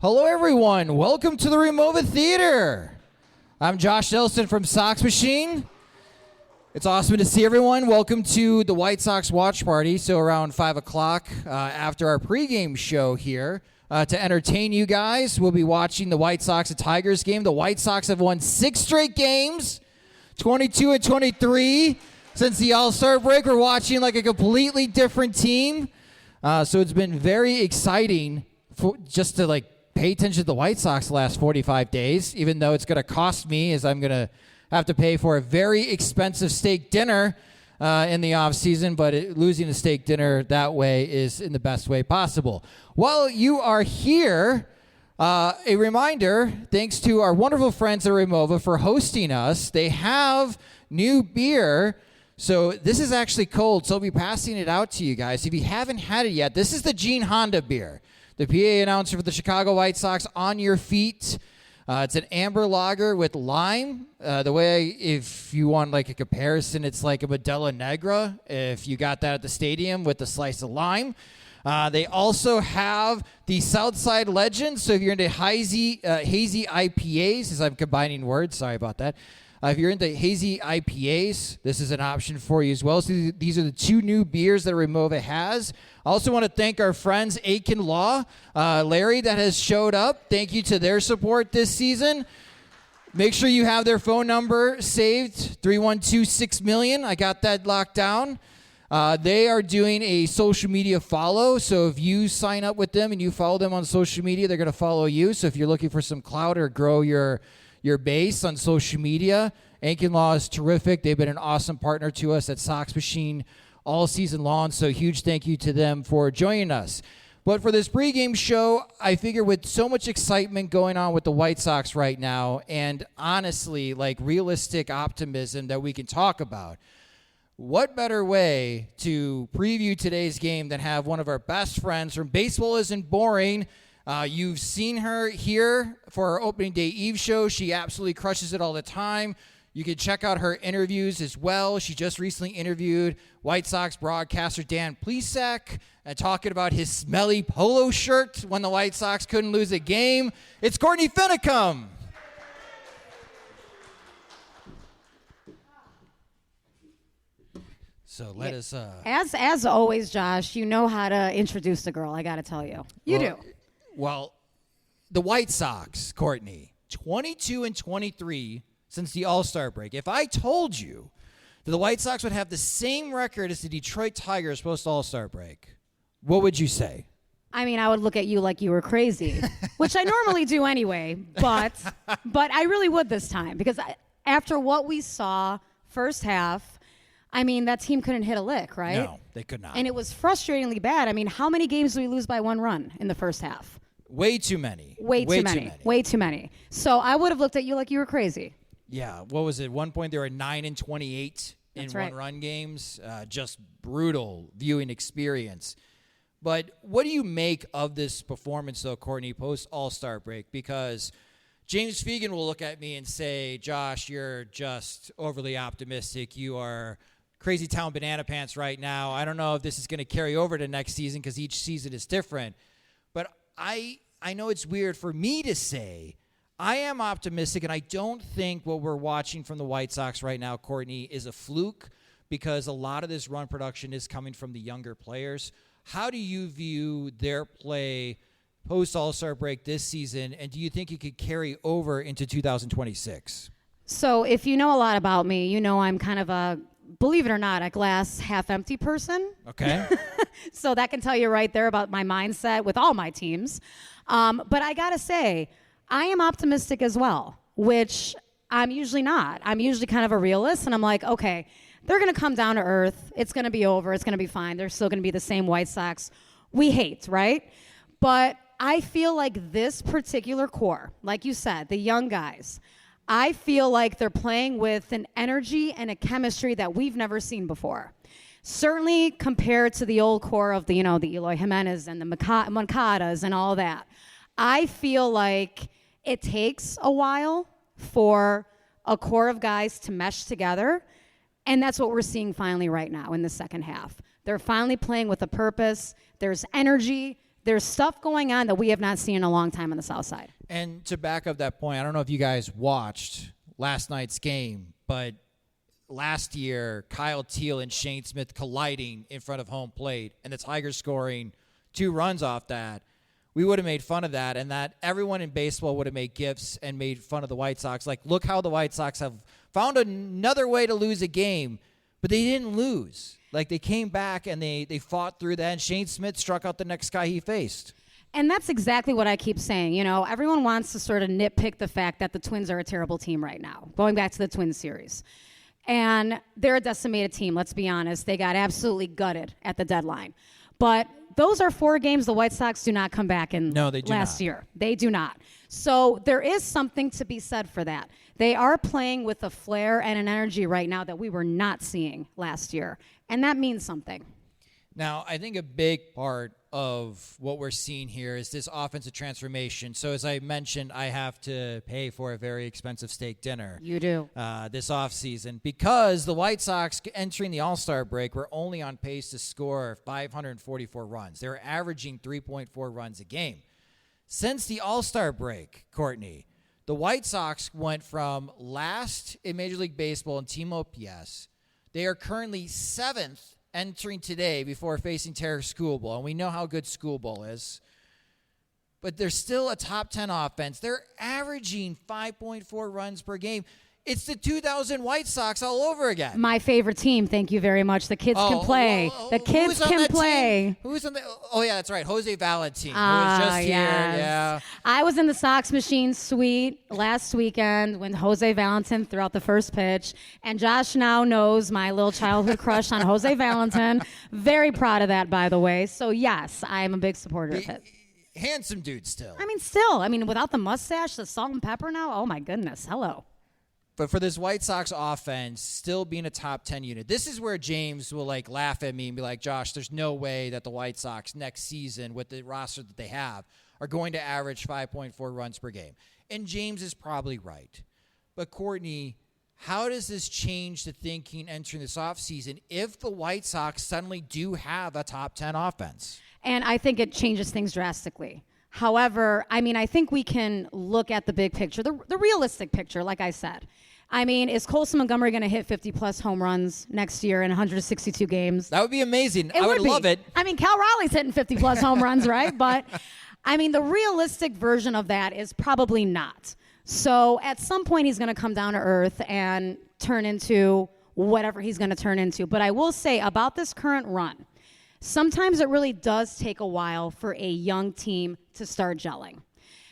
Hello, everyone. Welcome to the Ramova Theater. I'm Josh Nelson from Sox Machine. It's awesome to see everyone. Welcome to the White Sox watch party. So around 5 o'clock after our pregame show here, to entertain you guys, we'll be watching the White Sox and Tigers game. The White Sox have won 6 straight games, 22 and 23. Since the All-Star break, we're watching like a completely different team. So it's been very exciting just to pay attention to the White Sox the last 45 days, even though it's going to cost me, as I'm going to have to pay for a very expensive steak dinner in the offseason, but losing a steak dinner that way is in the best way possible. While you are here, a reminder, thanks to our wonderful friends at Ramova for hosting us. They have new beer. So this is actually cold, so I'll be passing it out to you guys. If you haven't had it yet, this is the Gene Honda beer. The PA announcer for the Chicago White Sox, On Your Feet. It's an amber lager with lime. The way, if you want a comparison, it's like a Modelo Negra, if you got that at the stadium with a slice of lime. They also have the Southside Legend. So if you're into hazy IPAs, as I'm combining words, sorry about that. If you're into hazy IPAs, this is an option for you as well. So these are the 2 new beers that Ramova has. I also want to thank our friends Ankin Larry, that has showed up. Thank you to their support this season. Make sure you have their phone number saved, 312-6-million. I got that locked down. They are doing a social media follow. So if you sign up with them and you follow them on social media, they're going to follow you. So if you're looking for some clout or grow your base on social media, Ankin Law is terrific. They've been an awesome partner to us at Sox Machine all season long, so huge thank you to them for joining us. But for this pregame show, I figure with so much excitement going on with the White Sox right now, and honestly, realistic optimism that we can talk about, what better way to preview today's game than have one of our best friends from Baseball Isn't Boring. You've seen her here for our opening day Eve show. She absolutely crushes it all the time. You can check out her interviews as well. She just recently interviewed White Sox broadcaster Dan Plesac, talking about his smelly polo shirt when the White Sox couldn't lose a game. It's Courtney Finnicum. So let us... As always, Josh, you know how to introduce the girl, I got to tell you. You do. Well, the White Sox, Courtney, 22 and 23 since the All-Star break. If I told you that the White Sox would have the same record as the Detroit Tigers post-All-Star break, what would you say? I mean, I would look at you like you were crazy, which I normally do anyway, but I really would this time because after what we saw first half, I mean, that team couldn't hit a lick, right? No, they could not. And it was frustratingly bad. I mean, how many games did we lose by 1 run in the first half? Way too many. Way too many. So I would have looked at you like you were crazy. Yeah, what was it? At one point, they were 9 and 28 in one-run games. Just brutal viewing experience. But what do you make of this performance, though, Courtney, post-All-Star break? Because James Fegan will look at me and say, Josh, you're just overly optimistic. You are crazy town banana pants right now. I don't know if this is going to carry over to next season because each season is different. But I know it's weird for me to say I am optimistic, and I don't think what we're watching from the White Sox right now, Courtney, is a fluke because a lot of this run production is coming from the younger players. How do you view their play post-All-Star break this season, and do you think it could carry over into 2026? So if you know a lot about me, you know I'm kind of a, believe it or not, a glass half-empty person. Okay. So that can tell you right there about my mindset with all my teams. But I got to say, I am optimistic as well, which I'm usually not. I'm usually kind of a realist, and I'm like, okay, they're going to come down to earth. It's going to be over. It's going to be fine. They're still going to be the same White Sox we hate, right? But I feel like this particular core, like you said, the young guys, I feel like they're playing with an energy and a chemistry that we've never seen before. Certainly compared to the old core of the Eloy Jimenez and the Moncadas and all that. I feel like it takes a while for a core of guys to mesh together, and that's what we're seeing finally right now in the second half. They're finally playing with a purpose. There's energy. There's stuff going on that we have not seen in a long time on the South Side. And to back up that point, I don't know if you guys watched last night's game, but last year, Kyle Teal and Shane Smith colliding in front of home plate, and the Tigers scoring 2 runs off that. We would have made fun of that, and that everyone in baseball would have made gifs and made fun of the White Sox. Like, look how the White Sox have found another way to lose a game, but they didn't lose. Like, they came back and they fought through that, and Shane Smith struck out the next guy he faced. And that's exactly what I keep saying. You know, everyone wants to sort of nitpick the fact that the Twins are a terrible team right now, going back to the Twins series. And they're a decimated team, let's be honest. They got absolutely gutted at the deadline. But those are 4 games the White Sox do not come back in last year. They do not. So there is something to be said for that. They are playing with a flair and an energy right now that we were not seeing last year. And that means something. Now, I think a big part of what we're seeing here is this offensive transformation. So as I mentioned, I have to pay for a very expensive steak dinner. You do. This offseason because the White Sox entering the All-Star break were only on pace to score 544 runs. They were averaging 3.4 runs a game. Since the All-Star break, Courtney, the White Sox went from last in Major League Baseball in team OPS. They are currently 7th entering today before facing Terry Schoolball, and we know how good Schoolball is. But they're still a top 10 offense. They're averaging 5.4 runs per game. It's the 2000 White Sox all over again. My favorite team, thank you very much. The kids can play. The kids can play. Team? Who's on the? Oh, yeah, that's right. Jose Valentin, who was just here. Yeah. I was in the Sox Machine suite last weekend when Jose Valentin threw out the first pitch. And Josh now knows my little childhood crush on Jose Valentin. Very proud of that, by the way. So, yes, I am a big supporter of it. Handsome dude still. I mean, without the mustache, the salt and pepper now, oh, my goodness. Hello. But for this White Sox offense, still being a top 10 unit, this is where James will laugh at me and be like, Josh, there's no way that the White Sox next season with the roster that they have are going to average 5.4 runs per game. And James is probably right. But Courtney, how does this change the thinking entering this offseason if the White Sox suddenly do have a top 10 offense? And I think it changes things drastically. However, I think we can look at the big picture, the realistic picture, like I said. Is Colson Montgomery going to hit 50-plus home runs next year in 162 games? That would be amazing. I would love it. Cal Raleigh's hitting 50-plus home runs, right? But, the realistic version of that is probably not. So at some point, he's going to come down to earth and turn into whatever he's going to turn into. But I will say about this current run, sometimes it really does take a while for a young team to start gelling.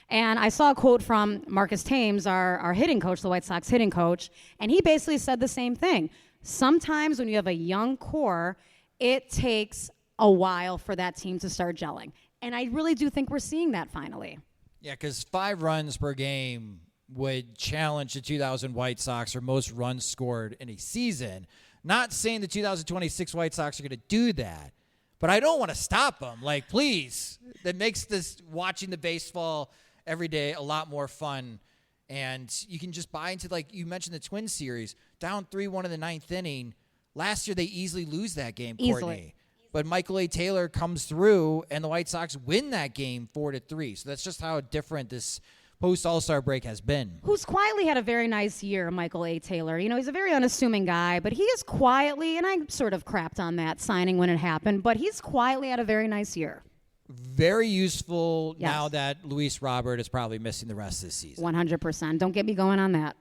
And I saw a quote from Marcus Thames, our hitting coach, the White Sox hitting coach, and he basically said the same thing. Sometimes when you have a young core, it takes a while for that team to start gelling. And I really do think we're seeing that finally. Yeah, because 5 runs per game would challenge the 2000 White Sox for most runs scored in a season. Not saying the 2026 White Sox are going to do that. But I don't want to stop them. Please. That makes this watching the baseball every day a lot more fun. And you can just buy into, you mentioned the Twins series, down 3-1 in the 9th inning. Last year, they easily lose that game, Courtney. Easily. But Michael A. Taylor comes through, and the White Sox win that game 4-3. So that's just how different this post-All-Star break has been. Who's quietly had a very nice year, Michael A. Taylor. He's a very unassuming guy, but he is quietly, and I sort of crapped on that signing when it happened, but he's quietly had a very nice year. Very useful now that Luis Robert is probably missing the rest of the season. 100%. Don't get me going on that.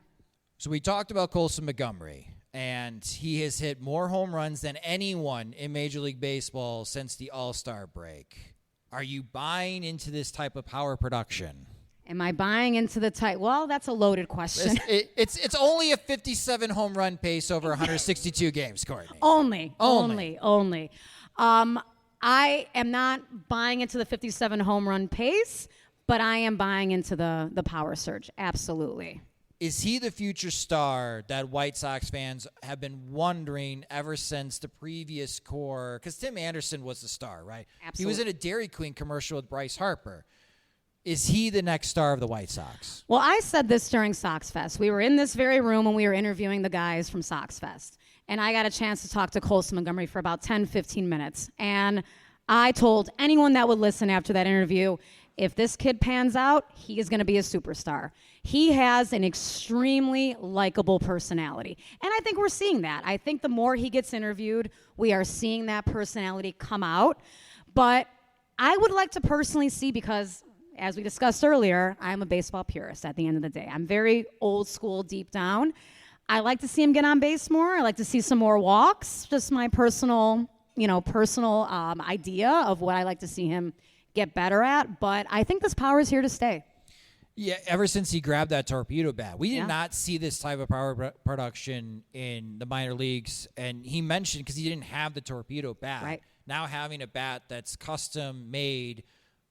So we talked about Colson Montgomery, and he has hit more home runs than anyone in Major League Baseball since the All-Star break. Are you buying into this type of power production? Am I buying into the type? Well, that's a loaded question. It's only a 57 home run pace over 162 games, Courtney. Only. I am not buying into the 57 home run pace, but I am buying into the power surge. Absolutely. Is he the future star that White Sox fans have been wondering ever since the previous core? Because Tim Anderson was the star, right? Absolutely. He was in a Dairy Queen commercial with Bryce Harper. Is he the next star of the White Sox? Well, I said this during Sox Fest. We were in this very room when we were interviewing the guys from Sox Fest. And I got a chance to talk to Colson Montgomery for about 10, 15 minutes. And I told anyone that would listen after that interview, if this kid pans out, he is going to be a superstar. He has an extremely likable personality. And I think we're seeing that. I think the more he gets interviewed, we are seeing that personality come out. But I would like to personally see, because as we discussed earlier, I'm a baseball purist at the end of the day. I'm very old school deep down. I like to see him get on base more. I like to see some more walks. Just my personal idea of what I like to see him get better at. But I think this power is here to stay. Yeah, ever since he grabbed that torpedo bat, we did not see this type of power production in the minor leagues. And he mentioned, because he didn't have the torpedo bat, right, now having a bat that's custom made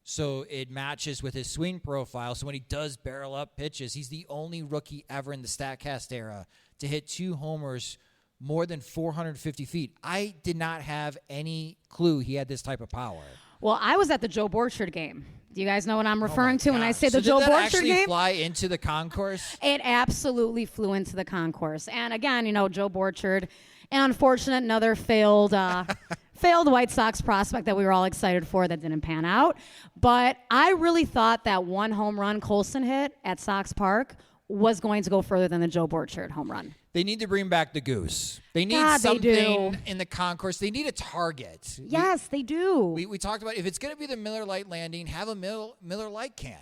so it matches with his swing profile. So when he does barrel up pitches, he's the only rookie ever in the StatCast era to hit 2 homers more than 450 feet. I did not have any clue he had this type of power. Well, I was at the Joe Borchard game. Do you guys know what I'm referring to when I say so the Joe did that Borchard actually game? Fly into the concourse? It absolutely flew into the concourse. And again, Joe Borchard, an unfortunate, another failed White Sox prospect that we were all excited for that didn't pan out. But I really thought that one home run Colson hit at Sox Park was going to go further than the Joe Borchard home run. They need to bring back the goose. They need something in the concourse. They need a target. Yes, they do. We talked about, if it's going to be the Miller Lite landing, have a Miller Lite can.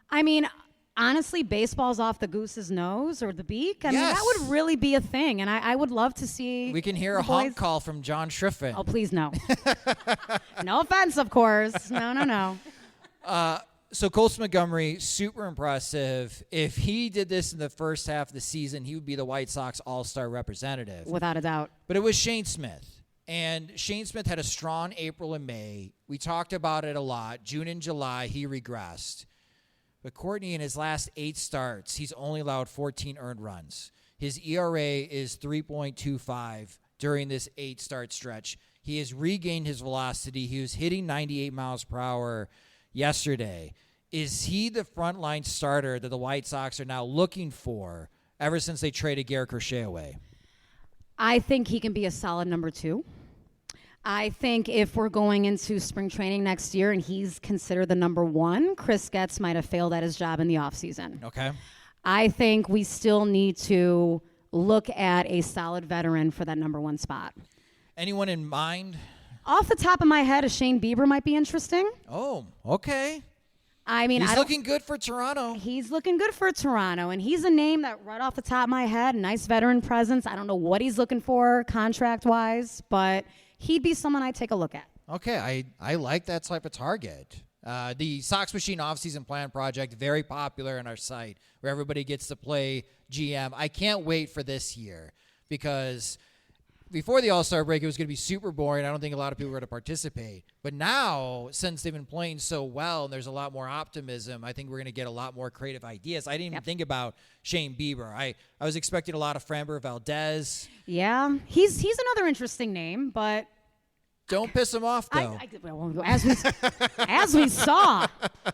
I mean, honestly, baseball's off the goose's nose or the beak. I mean, that would really be a thing, and I would love to see. We can hear a honk call from John Schriffen. Oh, please no. No offense, of course. No. So Colson Montgomery, super impressive. If he did this in the first half of the season, he would be the White Sox all-star representative. Without a doubt. But it was Shane Smith. And Shane Smith had a strong April and May. We talked about it a lot. June and July, he regressed. But Courtney, in his last 8 starts, he's only allowed 14 earned runs. His ERA is 3.25 during this 8-start stretch. He has regained his velocity. He was hitting 98 miles per hour yesterday. Is he the frontline starter that the White Sox are now looking for ever since they traded Garrett Crochet away? I think he can be a solid number 2. I think if we're going into spring training next year and he's considered the number 1, Chris Getz might have failed at his job in the offseason. Okay. I think we still need to look at a solid veteran for that number 1 spot. Anyone in mind? Off the top of my head, a Shane Bieber might be interesting. Oh, okay. I mean, he's looking good for Toronto. He's looking good for Toronto, and he's a name that right off the top of my head, nice veteran presence. I don't know what he's looking for contract-wise, but he'd be someone I'd take a look at. Okay, I like that type of target. The Sox Machine offseason plan project, very popular on our site, where everybody gets to play GM. I can't wait for this year because before the All-Star break, it was going to be super boring. I don't think a lot of people were going to participate. But now, since they've been playing so well and there's a lot more optimism, I think we're going to get a lot more creative ideas. I didn't even think about Shane Bieber. I was expecting a lot of Framber Valdez. Yeah, he's another interesting name, but don't piss him off, though. As we saw,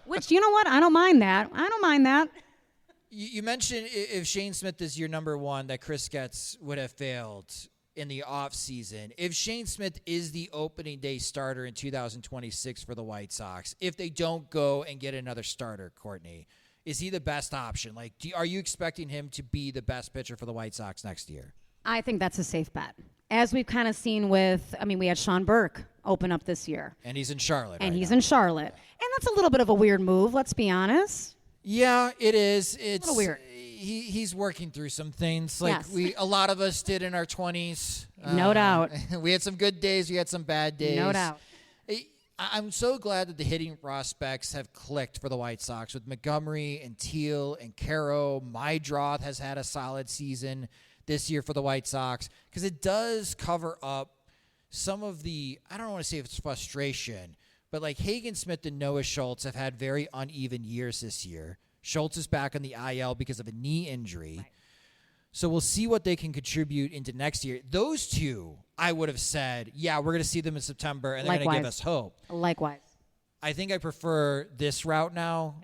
which, you know what? I don't mind that. You mentioned if Shane Smith is your number 1, that Chris Getz would have failed in the offseason. If Shane Smith is the opening day starter in 2026 for the White Sox, if they don't go and get another starter, Courtney, is he the best option? Like, are you expecting him to be the best pitcher for the White Sox next year? I think that's a safe bet. As we've kind of seen we had Sean Burke open up this year. And he's in Charlotte. And he's in Charlotte. And that's a little bit of a weird move, let's be honest. Yeah, it is. It's a little weird. He's working through some things like a lot of us did in our 20s. No doubt. We had some good days. We had some bad days. No doubt. I'm so glad that the hitting prospects have clicked for the White Sox with Montgomery and Teal and Caro. Mydroth has had a solid season this year for the White Sox because it does cover up some of the, I don't want to say if it's frustration, but like Hagen Smith and Noah Schultz have had very uneven years this year. Schultz is back on the IL because of a knee injury. Right. So we'll see what they can contribute into next year. Those two, I would have said, yeah, we're going to see them in September, and they're going to give us hope. Likewise. I think I prefer this route now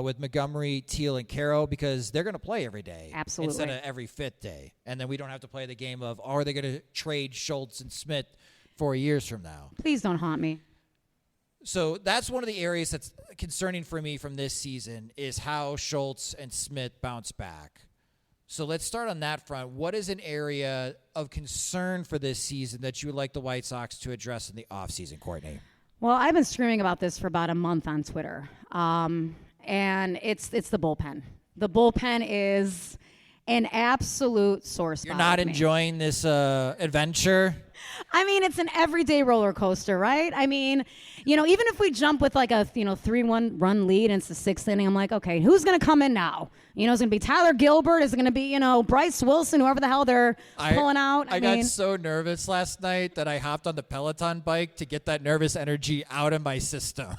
with Montgomery, Teal, and Caro because they're going to play every day. Absolutely. Instead of every 5th day. And then we don't have to play the game of, are they going to trade Schultz and Smith 4 years from now? Please don't haunt me. So that's one of the areas that's concerning for me from this season is how Schultz and Smith bounce back. So let's start on that front. What is an area of concern for this season that you would like the White Sox to address in the offseason, Courtney? Well, I've been screaming about this for about a month on Twitter, and it's the bullpen. The bullpen is an absolute sore spot. You're not enjoying this adventure? I mean, it's an everyday roller coaster, right? I mean, even if we jump with like a 3-1 run lead into the sixth inning, I'm like, okay, who's going to come in now? Is it going to be Tyler Gilbert? Is it going to be, Bryce Wilson, whoever the hell they're pulling out? I got so nervous last night that I hopped on the Peloton bike to get that nervous energy out of my system.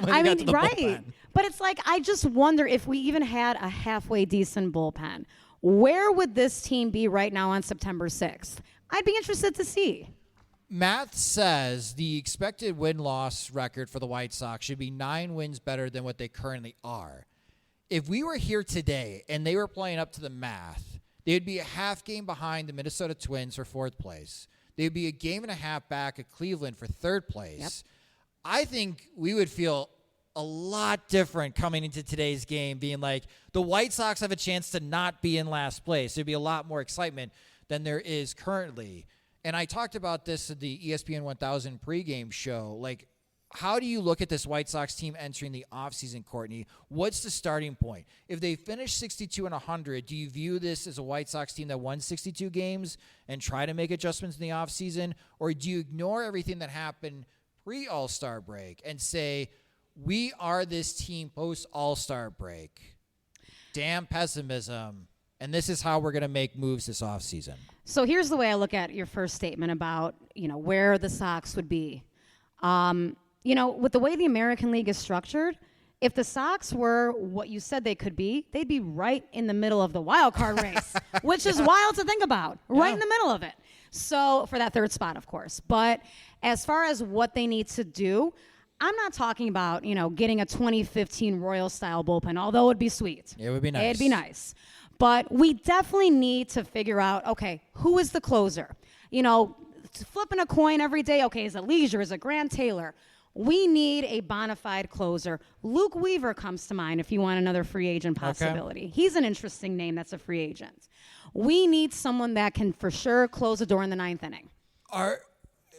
I mean, right. Bullpen. But it's like, I just wonder if we even had a halfway decent bullpen. Where would this team be right now on September 6th? I'd be interested to see. Math says the expected win-loss record for the White Sox should be 9 wins better than what they currently are. If we were here today and they were playing up to the math, they'd be a half game behind the Minnesota Twins for 4th place. They'd be a game and a half back at Cleveland for 3rd place. Yep. I think we would feel a lot different coming into today's game, being like, the White Sox have a chance to not be in last place. There'd be a lot more excitement than there is currently. And I talked about this at the ESPN 1000 pregame show. Like, how do you look at this White Sox team entering the offseason, Courtney? What's the starting point? If they finish 62 and 100, do you view this as a White Sox team that won 62 games and try to make adjustments in the offseason? Or do you ignore everything that happened pre-All-Star break and say, we are this team post-All-Star break? Damn pessimism. And this is how we're going to make moves this offseason. So here's the way I look at your first statement about, where the Sox would be. With the way the American League is structured, if the Sox were what you said they could be, they'd be right in the middle of the wild card race, which is wild to think about, right in the middle of it. So for that 3rd spot, of course. But as far as what they need to do, I'm not talking about, getting a 2015 Royal-style bullpen, although it would be sweet. It would be nice. It'd be nice. But we definitely need to figure out, okay, who is the closer? Flipping a coin every day, okay, is it Leisure? Is it Grant Taylor? We need a bona fide closer. Luke Weaver comes to mind if you want another free agent possibility. Okay. He's an interesting name that's a free agent. We need someone that can for sure close the door in the 9th inning.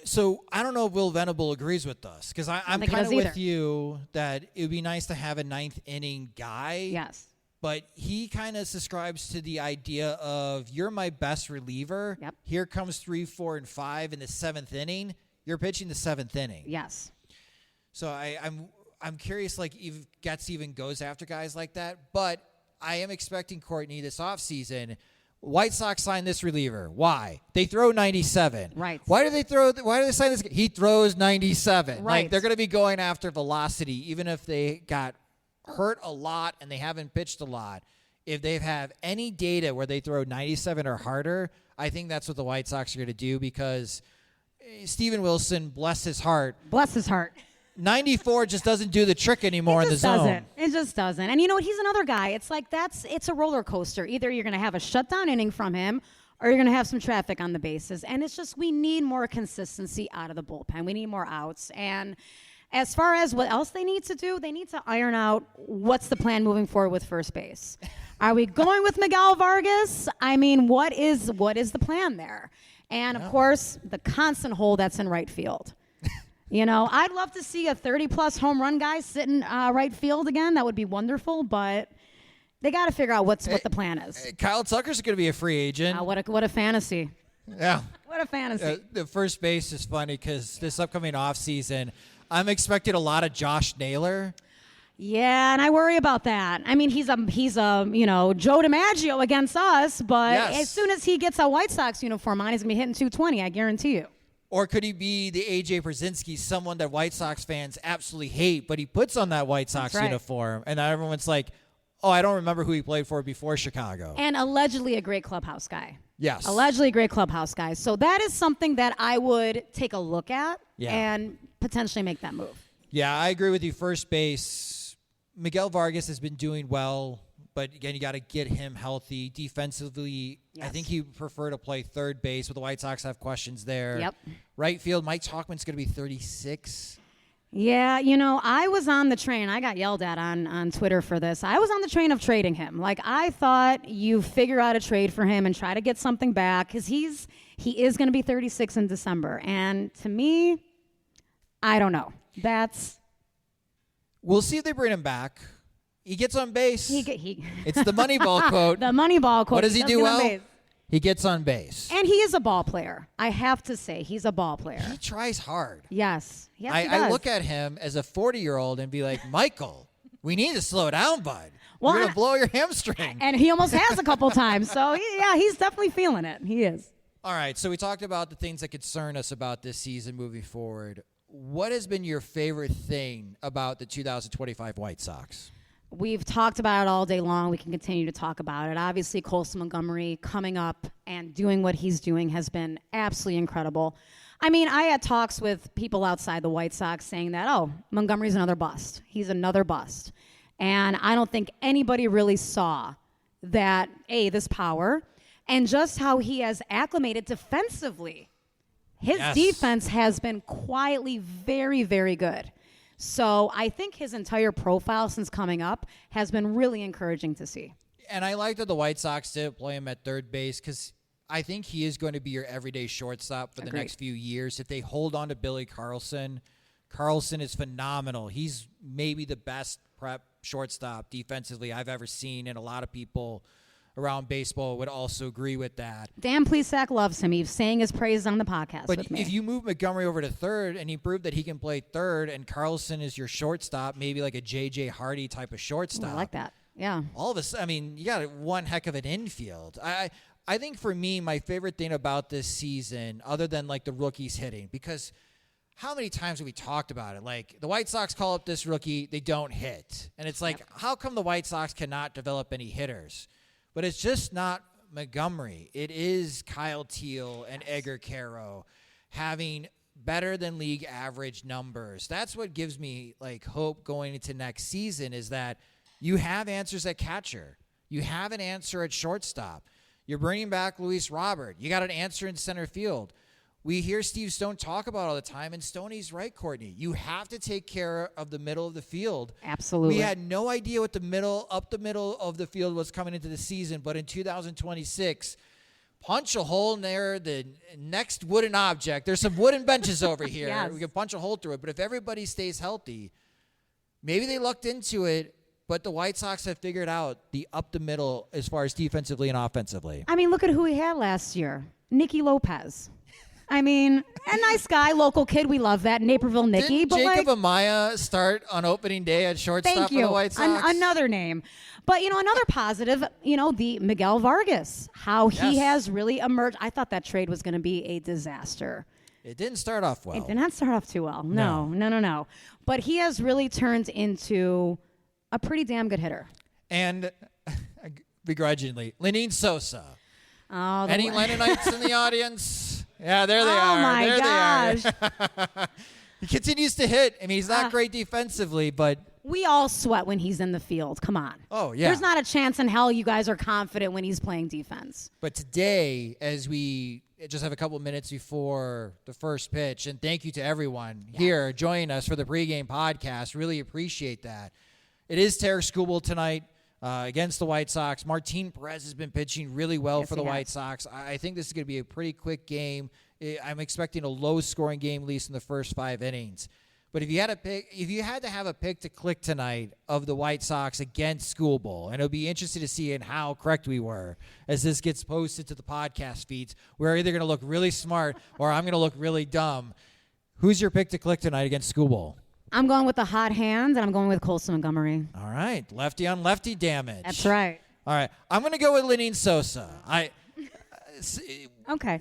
So I don't know if Will Venable agrees with us, because I'm kind of with you that it would be nice to have a 9th inning guy. Yes. But he kind of subscribes to the idea of, you're my best reliever. Yep. Here comes 3, 4, and 5 in the 7th inning. You're pitching the 7th inning. Yes. So I'm curious, like, if Getz even goes after guys like that. But I am expecting, Courtney, this offseason, White Sox sign this reliever. Why? They throw 97. Right. Why do they sign this? He throws 97. Right. Like, they're going to be going after velocity, even if they got hurt a lot and they haven't pitched a lot. If they have any data where they throw 97 or harder, I think that's what the White Sox are going to do, because Steven Wilson, bless his heart. 94 just doesn't do the trick anymore in the zone. It just doesn't. And you know what? He's another guy. It's like it's a roller coaster. Either you're going to have a shutdown inning from him, or you're going to have some traffic on the bases. And it's just, we need more consistency out of the bullpen. We need more outs. And as far as what else they need to do, they need to iron out what's the plan moving forward with first base. Are we going with Miguel Vargas? I mean, what is the plan there? And, of course, the constant hole that's in right field. I'd love to see a 30-plus home run guy sitting right field again. That would be wonderful, but they got to figure out what the plan is. Kyle Tucker's going to be a free agent. What a fantasy. Yeah. What a fantasy. The first base is funny because this upcoming offseason, I'm expecting a lot of Josh Naylor. Yeah, and I worry about that. I mean, he's a Joe DiMaggio against us, but as soon as he gets a White Sox uniform on, he's going to be hitting 220, I guarantee you. Or could he be the A.J. Brzezinski, someone that White Sox fans absolutely hate, but he puts on that White Sox uniform, and everyone's like, oh, I don't remember who he played for before Chicago. And allegedly a great clubhouse guy. Yes. Allegedly a great clubhouse guy. So that is something that I would take a look at and potentially make that move. Yeah, I agree with you. First base, Miguel Vargas has been doing well, but again, you got to get him healthy. Defensively, I think he would prefer to play third base, but the White Sox have questions there. Yep. Right field, Mike Tauchman's going to be 36. Yeah, I was on the train. I got yelled at on Twitter for this. I was on the train of trading him. Like, I thought you figure out a trade for him and try to get something back because he is going to be 36 in December. And to me, I don't know. We'll see if they bring him back. He gets on base. It's the Moneyball quote. The Moneyball quote. What does he do well? He gets on base. And he is a ball player. I have to say, he's a ball player. He tries hard. Yes. He does. I look at him as a 40-year-old and be like, Michael, we need to slow down, bud. You're going to blow your hamstring. And he almost has a couple times. So, yeah, he's definitely feeling it. He is. All right, so we talked about the things that concern us about this season moving forward. What has been your favorite thing about the 2025 White Sox? We've talked about it all day long. We can continue to talk about it. Obviously, Colson Montgomery coming up and doing what he's doing has been absolutely incredible. I mean, I had talks with people outside the White Sox saying that, Montgomery's another bust. He's another bust. And I don't think anybody really saw that, this power and just how he has acclimated defensively. His defense has been quietly very, very good. So I think his entire profile since coming up has been really encouraging to see. And I like that the White Sox did play him at third base because I think he is going to be your everyday shortstop for the next few years. If they hold on to Billy Carlson is phenomenal. He's maybe the best prep shortstop defensively I've ever seen, and a lot of people around baseball would also agree with that. Dan Plesac loves him. He's saying his praises on the podcast with me. But if you move Montgomery over to third and he proved that he can play third and Carlson is your shortstop, maybe like a J.J. Hardy type of shortstop. I like that. Yeah. All of us, you got one heck of an infield. I think for me, my favorite thing about this season, other than like the rookies hitting, because how many times have we talked about it? Like, the White Sox call up this rookie, they don't hit. And it's like, how come the White Sox cannot develop any hitters? But it's just not Montgomery. It is Kyle Teal and Edgar Caro having better than league average numbers. That's what gives me like hope going into next season, is that you have answers at catcher. You have an answer at shortstop. You're bringing back Luis Robert. You got an answer in center field. We hear Steve Stone talk about all the time, and Stoney's right, Courtney. You have to take care of the middle of the field. Absolutely. We had no idea what up the middle of the field was coming into the season, but in 2026, punch a hole near the next wooden object. There's some wooden benches over here. Yes. We can punch a hole through it, but if everybody stays healthy, maybe they lucked into it, but the White Sox have figured out the up the middle as far as defensively and offensively. I mean, look at who we had last year. Nicky Lopez. I mean, a nice guy, local kid. We love that. Naperville Nicky. Didn't Jacob Amaya start on opening day at shortstop for the White Sox? Another name. But, another positive, the Miguel Vargas, how he has really emerged. I thought that trade was going to be a disaster. It didn't start off well. It did not start off too well. No. But he has really turned into a pretty damn good hitter. And begrudgingly, Lenine Sosa. Oh, Any Lennonites in the audience? Yeah, there they are. Oh, my gosh. They are. He continues to hit. I mean, he's not great defensively, but we all sweat when he's in the field. Come on. Oh, yeah. There's not a chance in hell you guys are confident when he's playing defense. But today, as we just have a couple minutes before the first pitch, and thank you to everyone here joining us for the pregame podcast. Really appreciate that. It is Tarek Skubal tonight. Against the White Sox. Martin Perez has been pitching really well for the White Sox. I think this is going to be a pretty quick game. I'm expecting a low-scoring game, at least in the first 5 innings. But if you had to have a pick to click tonight of the White Sox against Skubal, and it'll be interesting to see in how correct we were as this gets posted to the podcast feeds. We're either going to look really smart or I'm going to look really dumb. Who's your pick to click tonight against Skubal? I'm going with the hot hand, and I'm going with Colson Montgomery. All right. Lefty on lefty damage. That's right. All right. I'm going to go with Lenine Sosa. Okay.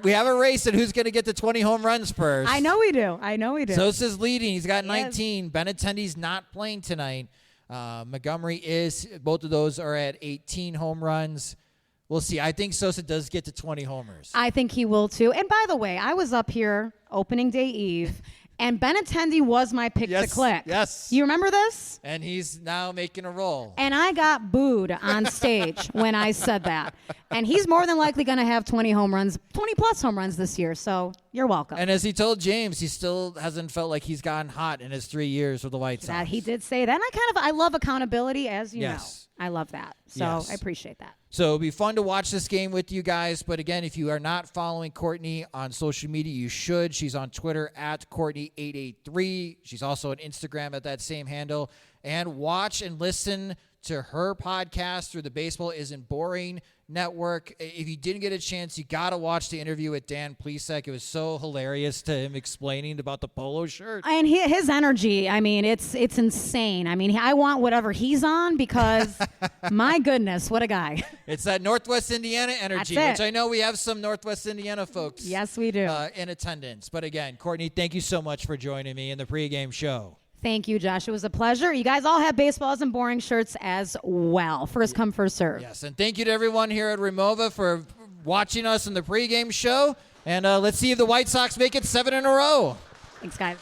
We have a race at who's going to get the 20 home runs first. I know we do. Sosa's leading. He's got 19. Benintendi's not playing tonight. Montgomery is. Both of those are at 18 home runs. We'll see. I think Sosa does get to 20 homers. I think he will, too. And by the way, I was up here opening day eve, And Benintendi was my pick to click. Yes. You remember this? And he's now making a roll. And I got booed on stage when I said that. And he's more than likely going to have 20 plus home runs this year. So you're welcome. And as he told James, he still hasn't felt like he's gotten hot in his 3 years with the White Sox. That he did say that. And I love accountability, as you Yes. know. I love that. So Yes. I appreciate that. So it'll be fun to watch this game with you guys. But again, if you are not following Courtney on social media, you should. She's on Twitter at Courtney883. She's also on Instagram at that same handle. And watch and listen to her podcast through the Baseball Isn't Boring Network. If you didn't get a chance, you got to watch the interview with Dan Plesac. It was so hilarious to him explaining about the polo shirt. And his energy, I mean, it's insane. I mean, I want whatever he's on because, my goodness, what a guy. It's that Northwest Indiana energy, That's it. which I know we have some Northwest Indiana folks Yes, we do. in attendance. But again, Courtney, thank you so much for joining me in the pregame show. Thank you, Josh. It was a pleasure. You guys all have Baseball Isn't Boring shirts as well. First come, first serve. Yes, and thank you to everyone here at Ramova for watching us in the pregame show. And let's see if the White Sox make it 7 in a row. Thanks, guys.